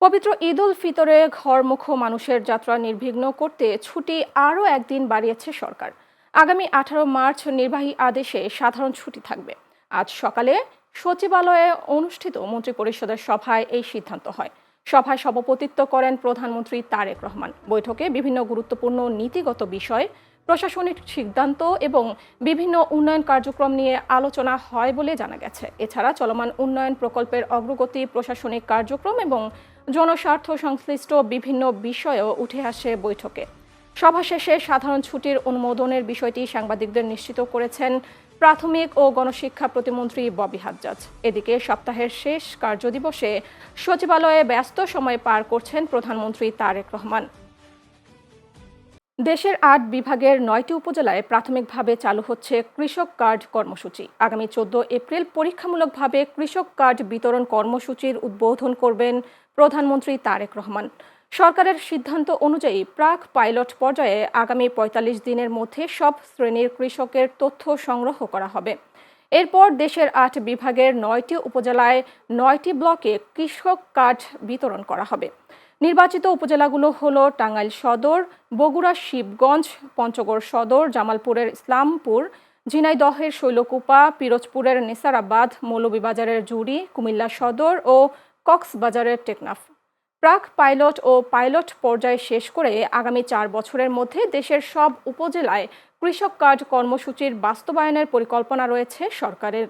পবিত্র ঈদ উল ফিতরে ঘরমুখো মানুষের যাত্রা নির্বিঘ্ন করতে ছুটি আরও একদিন বাড়িয়েছে সরকার। আগামী 18 মার্চ নির্বাহী আদেশে সাধারণ ছুটি থাকবে। আজ সকালে সচিবালয়ে অনুষ্ঠিত মন্ত্রিপরিষদের সভায় এই সিদ্ধান্ত হয়। সভায় সভাপতিত্ব করেন প্রধানমন্ত্রী তারেক রহমান। বৈঠকে বিভিন্ন গুরুত্বপূর্ণ নীতিগত বিষয়, প্রশাসনিক সিদ্ধান্ত এবং বিভিন্ন উন্নয়ন কার্যক্রম নিয়ে আলোচনা হয় বলে জানা গেছে। এছাড়া চলমান উন্নয়ন প্রকল্পের অগ্রগতি, প্রশাসনিক কার্যক্রম এবং জনস্বার্থ সংশ্লিষ্ট বিভিন্ন বিষয়ও উঠে আসে বৈঠকে। সভা শেষে সাধারণ ছুটির অনুমোদনের বিষয়টি সাংবাদিকদের নিশ্চিত করেছেন প্রাথমিক ও গণশিক্ষা প্রতিমন্ত্রী ববি হাজ্জাজ। এদিকে সপ্তাহের শেষ কার্যদিবসে সচিবালয়ে ব্যস্ত সময় পার করছেন প্রধানমন্ত্রী তারেক রহমান। দেশের ৮ বিভাগের ৯টি উপজেলায় প্রাথমিকভাবে চালু হচ্ছে কৃষক কার্ড কর্মসূচি। আগামী 14 এপ্রিল পরীক্ষামূলকভাবে কৃষক কার্ড বিতরণ কর্মসূচির উদ্বোধন করবেন প্রধানমন্ত্রী তারেক রহমান। সরকারের সিদ্ধান্ত অনুযায়ী প্রাক পাইলট পর্যায়ে আগামী ৪৫ দিনের মধ্যে সব শ্রেণীর কৃষকের তথ্য সংগ্রহ করা হবে। এরপর দেশের ৮ বিভাগের ৯টি উপজেলায় ৯টি ব্লকে কৃষক কার্ড বিতরণ করা হবে। নির্বাচিত উপজেলাগুলো হলো টাঙ্গাইল সদর, বগুড়া শিবগঞ্জ, পঞ্চগড় সদর, জামালপুরের ইসলামপুর, ঝিনাইদহের শৈলকুপা, পিরোজপুরের নেসারাবাদ, মৌলভীবাজারের জুড়ি, কুমিল্লা সদর ও কক্সবাজারের টেকনাফ। প্রাক পাইলট ও পাইলট পর্যায় শেষ করে আগামী ৪ বছরের মধ্যে দেশের সব উপজেলায় কৃষক কার্ড কর্মসূচির বাস্তবায়নের পরিকল্পনা রয়েছে সরকারের।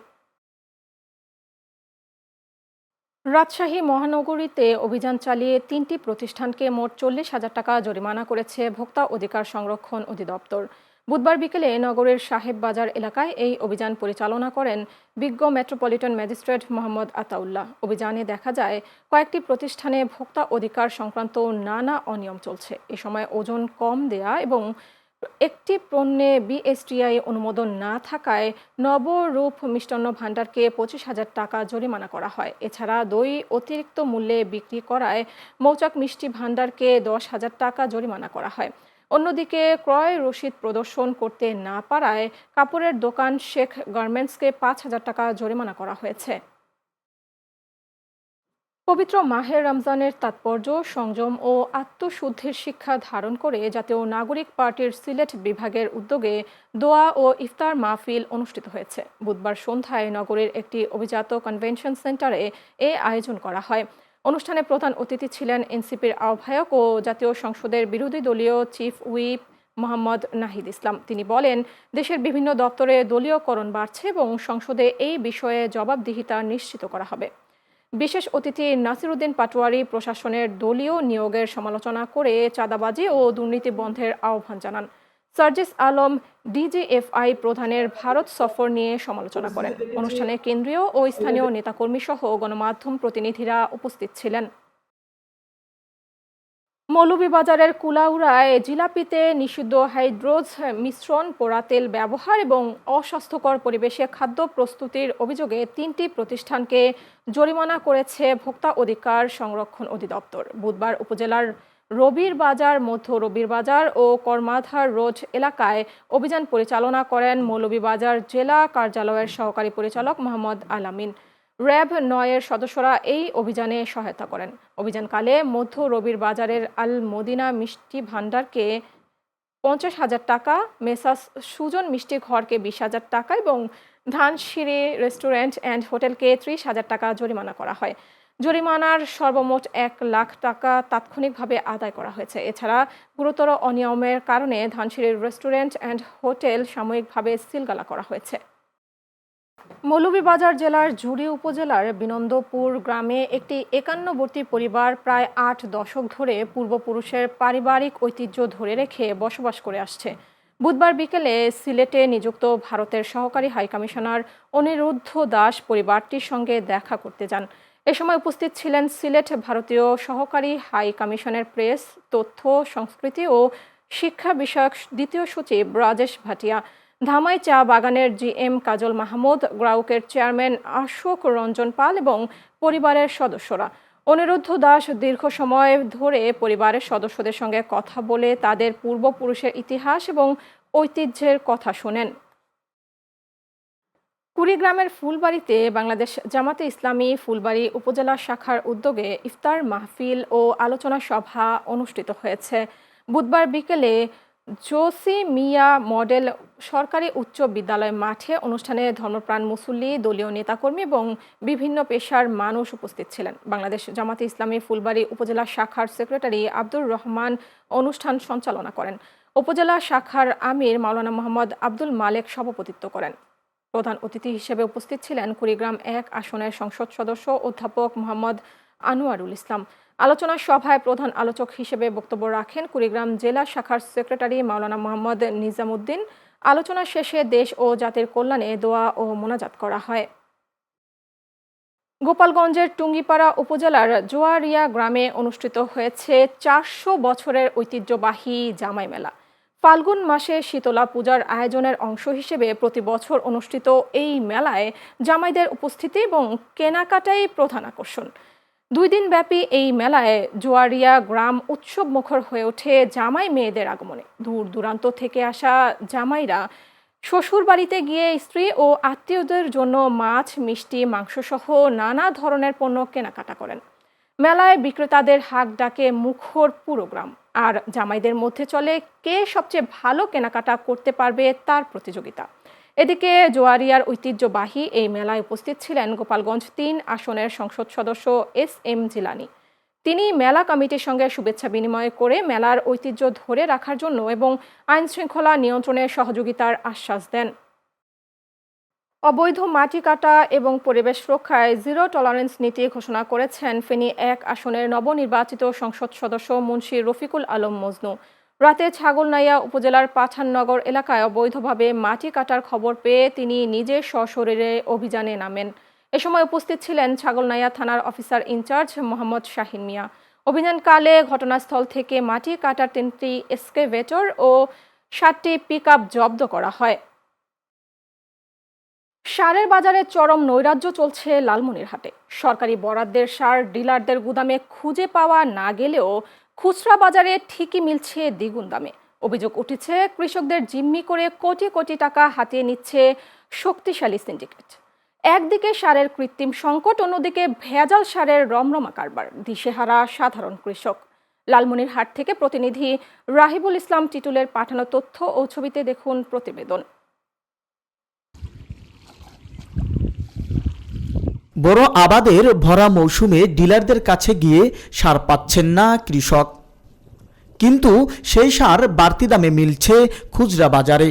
রাজশাহী মহানগরীতে অভিযান চালিয়ে ৩টি প্রতিষ্ঠানকে মোট ৪০,০০০ টাকা জরিমানা করেছে ভোক্তা অধিকার সংরক্ষণ অধিদপ্তর। বুধবার বিকেলে নগরের সাহেব বাজার এলাকায় এই অভিযান পরিচালনা করেন বিজ্ঞ মেট্রোপলিটন ম্যাজিস্ট্রেট মোহাম্মদ আতাউল্লাহ। অভিযানে দেখা যায় কয়েকটি প্রতিষ্ঠানে ভোক্তা অধিকার সংক্রান্ত নানা অনিয়ম চলছে। এ সময় ওজন কম দেয়া এবং একটি পণ্যে বিএসটিআই অনুমোদন না থাকায় নবরূপ মিষ্টান্ন ভাণ্ডারকে 25,০০০ টাকা জরিমানা করা হয়। এছাড়া দই অতিরিক্ত মূল্যে বিক্রি করায় মৌচাক মিষ্টি ভাণ্ডারকে 10,০০০ টাকা জরিমানা করা হয়। অন্যদিকে ক্রয় রসিদ প্রদর্শন করতে না পারায় কাপড়ের দোকান শেখ গার্মেন্টসকে 5,০০০ টাকা জরিমানা করা হয়েছে। পবিত্র মাহে রমজানের তাৎপর্য, সংযম ও আত্মশুদ্ধির শিক্ষা ধারণ করে জাতীয় নাগরিক পার্টির সিলেট বিভাগের উদ্যোগে দোয়া ও ইফতার মাহফিল অনুষ্ঠিত হয়েছে। বুধবার সন্ধ্যায় নগরীর একটি অভিজাত কনভেনশন সেন্টারে এ আয়োজন করা হয়। অনুষ্ঠানে প্রধান অতিথি ছিলেন এনসিপির আহ্বায়ক ও জাতীয় সংসদের বিরোধী দলীয় চিফ হুইপ মোহাম্মদ নাহিদ ইসলাম। তিনি বলেন, দেশের বিভিন্ন দপ্তরে দলীয়করণ বাড়ছে এবং সংসদে এই বিষয়ে জবাবদিহিতা নিশ্চিত করা হবে। বিশেষ অতিথি নাসিরউদ্দিন পাটোয়ারি প্রশাসনের দলীয় নিয়োগের সমালোচনা করে চাঁদাবাজি ও দুর্নীতি বন্ধের আহ্বান জানান। সার্জিস আলম ডিজিএফআই প্রধানের ভারত সফর নিয়ে সমালোচনা করেন। অনুষ্ঠানে কেন্দ্রীয় ও স্থানীয় নেতাকর্মী সহ গণমাধ্যম প্রতিনিধিরা উপস্থিত ছিলেন। মৌলভীবাজারের কুলাউড়ায় জিলাপিতে নিষিদ্ধ হাইড্রোজ মিশ্রণ, পোড়া তেল ব্যবহার এবং অস্বাস্থ্যকর পরিবেশে খাদ্য প্রস্তুতির অভিযোগে 3টি প্রতিষ্ঠানকে জরিমানা করেছে ভোক্তা অধিকার সংরক্ষণ অধিদপ্তর। বুধবার উপজেলার রবির বাজার, মধ্য রবির বাজার ও কর্মাধার রোড এলাকায় অভিযান পরিচালনা করেন মৌলভীবাজার জেলা কার্যালয়ের সহকারী পরিচালক মোহাম্মদ আলামিন। র্যাব ৯-এর সদস্যরা এই অভিযানে সহায়তা করেন। অভিযানকালে মধ্য রবির বাজারের আল মদিনা মিষ্টি ভাণ্ডারকে 50,০০০ টাকা, মেসাস সুজন মিষ্টি ঘরকে 20,০০০ টাকা এবং ধানসিঁড়ি রেস্টুরেন্ট অ্যান্ড হোটেলকে 30,০০০ টাকা জরিমানা করা হয়। জরিমানার সর্বমোট 1,00,000 টাকা তাৎক্ষণিকভাবে আদায় করা হয়েছে। এছাড়া গুরুতর অনিয়মের কারণে ধানসিঁড়ির রেস্টুরেন্ট অ্যান্ড হোটেল সাময়িকভাবে সিলগালা করা হয়েছে। মৌলভীবাজার জেলার জুড়ি উপজেলার বিনন্দপুর গ্রামে একটি 51বর্তী পরিবার প্রায় 8 দশক ধরে পূর্বপুরুষের পারিবারিক ঐতিহ্য ধরে রেখে বসবাস করে আসছে। বুধবার বিকেলে সিলেটে নিযুক্ত ভারতের সহকারী হাইকমিশনার অনিরুদ্ধ দাস পরিবারটির সঙ্গে দেখা করতে যান। এ সময় উপস্থিত ছিলেন সিলেট ভারতীয় সহকারী হাই কমিশনের প্রেস, তথ্য, সংস্কৃতি ও শিক্ষা বিষয়ক দ্বিতীয় সচিব রাজেশ ভাটিয়া, ধামাই চা বাগানের জিএম কাজল মাহমুদ, গ্রাউকের চেয়ারম্যান অশোক রঞ্জন পাল এবং পরিবারের সদস্যরা। অনিরুদ্ধ দাস দীর্ঘ সময় ধরে পরিবারের সদস্যদের সঙ্গে কথা বলে তাদের পূর্বপুরুষের ইতিহাস এবং ঐতিহ্যের কথা শোনেন। কুড়িগ্রামের ফুলবাড়িতে বাংলাদেশ জামাতে ইসলামী ফুলবাড়ি উপজেলা শাখার উদ্যোগে ইফতার মাহফিল ও আলোচনা সভা অনুষ্ঠিত হয়েছে। বুধবার বিকেলে জোসি মিয়া মডেল সরকারি উচ্চ বিদ্যালয় মাঠে অনুষ্ঠানে ধর্মপ্রাণ মুসল্লি, দলীয় নেতাকর্মী এবং বিভিন্ন পেশার মানুষ উপস্থিত ছিলেন। বাংলাদেশ জামাতে ইসলামী ফুলবাড়ি উপজেলা শাখার সেক্রেটারি আব্দুর রহমান অনুষ্ঠান সঞ্চালনা করেন। উপজেলা শাখার আমির মাওলানা মোহাম্মদ আব্দুল মালেক সভাপতিত্ব করেন। প্রধান অতিথি হিসেবে উপস্থিত ছিলেন কুড়িগ্রাম ১ আসনের সংসদ সদস্য অধ্যাপক মোহাম্মদ আনোয়ারুল ইসলাম। আলোচনা সভায় প্রধান আলোচক হিসেবে বক্তব্য রাখেন কুড়িগ্রাম জেলা শাখার সেক্রেটারি মাওলানা মোহাম্মদ নিজামুদ্দিন। আলোচনা শেষে দেশ ও জাতির কল্যাণে দোয়া ও মোনাজাত করা হয়। গোপালগঞ্জের টুঙ্গিপাড়া উপজেলার জোয়ারিয়া গ্রামে অনুষ্ঠিত হয়েছে ৪০০ বছরের ঐতিহ্যবাহী জামাই মেলা। ফাল্গুন মাসে শীতলা পূজার আয়োজনের অংশ হিসেবে প্রতি বছর অনুষ্ঠিত এই মেলায় জামাইদের উপস্থিতি এবং কেনাকাটাই প্রধান আকর্ষণ। ২ দিন ব্যাপী এই মেলায় জোয়ারিয়া গ্রাম উৎসব মুখর হয়ে ওঠে জামাই মেয়েদের আগমনে। দূর দূরান্ত থেকে আসা জামাইরা শ্বশুর বাড়িতে গিয়ে স্ত্রী ও আত্মীয়দের জন্য মাছ, মিষ্টি, মাংসসহ নানা ধরনের পণ্য কেনাকাটা করেন। মেলায় বিক্রেতাদের হাক ডাকে মুখর পুরো গ্রাম। আর জামাইদের মধ্যে চলে কে সবচেয়ে ভালো কেনাকাটা করতে পারবে তার প্রতিযোগিতা। এদিকে জোয়ারিয়ার ঐতিহ্যবাহী এই মেলায় উপস্থিত ছিলেন গোপালগঞ্জ ৩ আসনের সংসদ সদস্য SM জিলানী। তিনি মেলা কমিটির সঙ্গে শুভেচ্ছা বিনিময় করে মেলার ঐতিহ্য ধরে রাখার জন্য এবং আইন শৃঙ্খলা নিয়ন্ত্রণে সহযোগিতার আশ্বাস দেন। অবৈধ মাটি কাটা এবং পরিবেশ রক্ষায় জিরো টলারেন্স নীতি ঘোষণা করেছেন ফেনী ১ আসনের নবনির্বাচিত সংসদ সদস্য মুন্সি রফিকুল আলম মজনু। রাতে ছাগলনাইয়া উপজেলার পাঠাননগর এলাকায় অবৈধভাবে মাটি কাটার খবর পেয়ে তিনি নিজে সশরীরে অভিযানে নামেন। এ সময় উপস্থিত ছিলেন ছাগলনাইয়া থানার অফিসার ইনচার্জ মোহাম্মদ শাহিন মিয়া। অভিযানকালে ঘটনাস্থল থেকে মাটি কাটার ৩টি এক্সকেভেটর ও ৭টি পিকআপ জব্দ করা হয়। সারের বাজারে চরম নৈরাজ্য চলছে লালমনিরহাটে। সরকারি বরাদ্দের সার ডিলারদের গুদামে খুঁজে পাওয়া না গেলেও খুচরা বাজারে ঠিকই মিলছে দ্বিগুণ দামে। অভিযোগ উঠেছে কৃষকদের জিম্মি করে কোটি কোটি টাকা হাতিয়ে নিচ্ছে শক্তিশালী সিন্ডিকেট। একদিকে সারের কৃত্রিম সংকট, অন্যদিকে ভেজাল সারের রমরমা কারবার, দিশেহারা সাধারণ কৃষক। লালমনিরহাট থেকে প্রতিনিধি রাহিবুল ইসলাম টিটুলের পাঠানো তথ্য ও ছবিতে দেখুন প্রতিবেদন। বড় আবাদের ভরা মৌসুমে ডিলারদের কাছে গিয়ে সার পাচ্ছেন না কৃষক, কিন্তু সেই সার বাড়তি দামে মিলছে খুচরা বাজারে।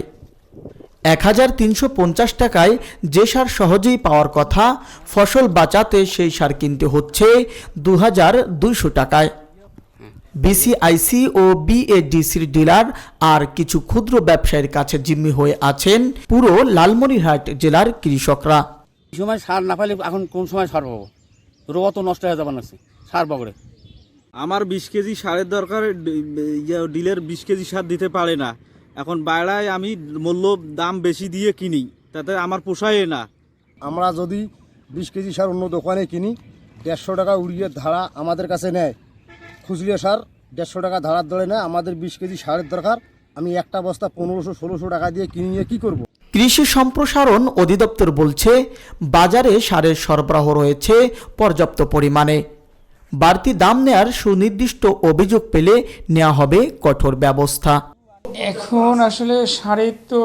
১,৩৫০ টাকায় যে সার সহজেই পাওয়ার কথা, ফসল বাঁচাতে সেই সার কিনতে হচ্ছে ২,২০০ টাকায়। বিসিআইসি ও বিএডিসির ডিলার আর কিছু ক্ষুদ্র ব্যবসায়ীর কাছে জিম্মি হয়ে আছেন পুরো লালমনিরহাট জেলার কৃষকরা। সময় সার না পাইলে এখন কোন সময় সার পাবো? রোয়া তো নষ্ট হয়ে যাবে না, সার বগড়ে। আমার ২০ কেজি সারের দরকার, ডিলের ২০ কেজি সার দিতে পারে না। এখন বাইরায় আমি মূল্য দাম বেশি দিয়ে কিনি, তাতে আমার পোষায় না। আমরা যদি ২০ কেজি সার অন্য দোকানে কিনি, ১৫০ টাকা উড়িয়ে ধারা আমাদের কাছে নেয়। খুচরা সার ১৫০ টাকা ধারার দরে নেয়। আমাদের ২০ কেজি সারের দরকার, আমি একটা বস্তা ১৫০০-১৬০০ টাকা দিয়ে কিনে নিয়ে কী করব? কৃষি সম্প্রসারণ অধিদপ্তর বলছে বাজারে সারের সরবরাহ রয়েছে পর্যাপ্ত পরিমাণে। বাড়তি দাম নেয়ার সুনির্দিষ্ট অভিযোগ পেলে নেওয়া হবে কঠোর ব্যবস্থা। এখন আসলে সারের তো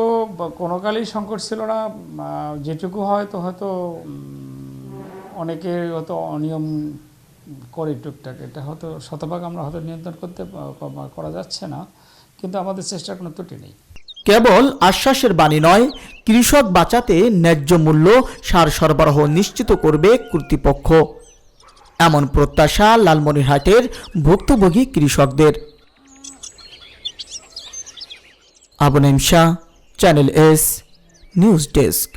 কোনো কালেই সংকট ছিল না, যেটুকু হয়তো অনেকে হয়তো অনিয়ম করে টুকটাক, এটা হয়তো শতভাগ আমরা হয়তো নিয়ন্ত্রণ করা যাচ্ছে না, কিন্তু আমাদের চেষ্টার কোনো ত্রুটি নেই। কেবল আশ্বাসের বাণী নয়, কৃষক বাঁচাতে ন্যায্য মূল্য সার সরবরাহ নিশ্চিত করবে কর্তৃপক্ষ, এমন প্রত্যাশা লালমনিরহাটের ভুক্তভোগী কৃষকদের। Abu Naim Shah, channel S news desk.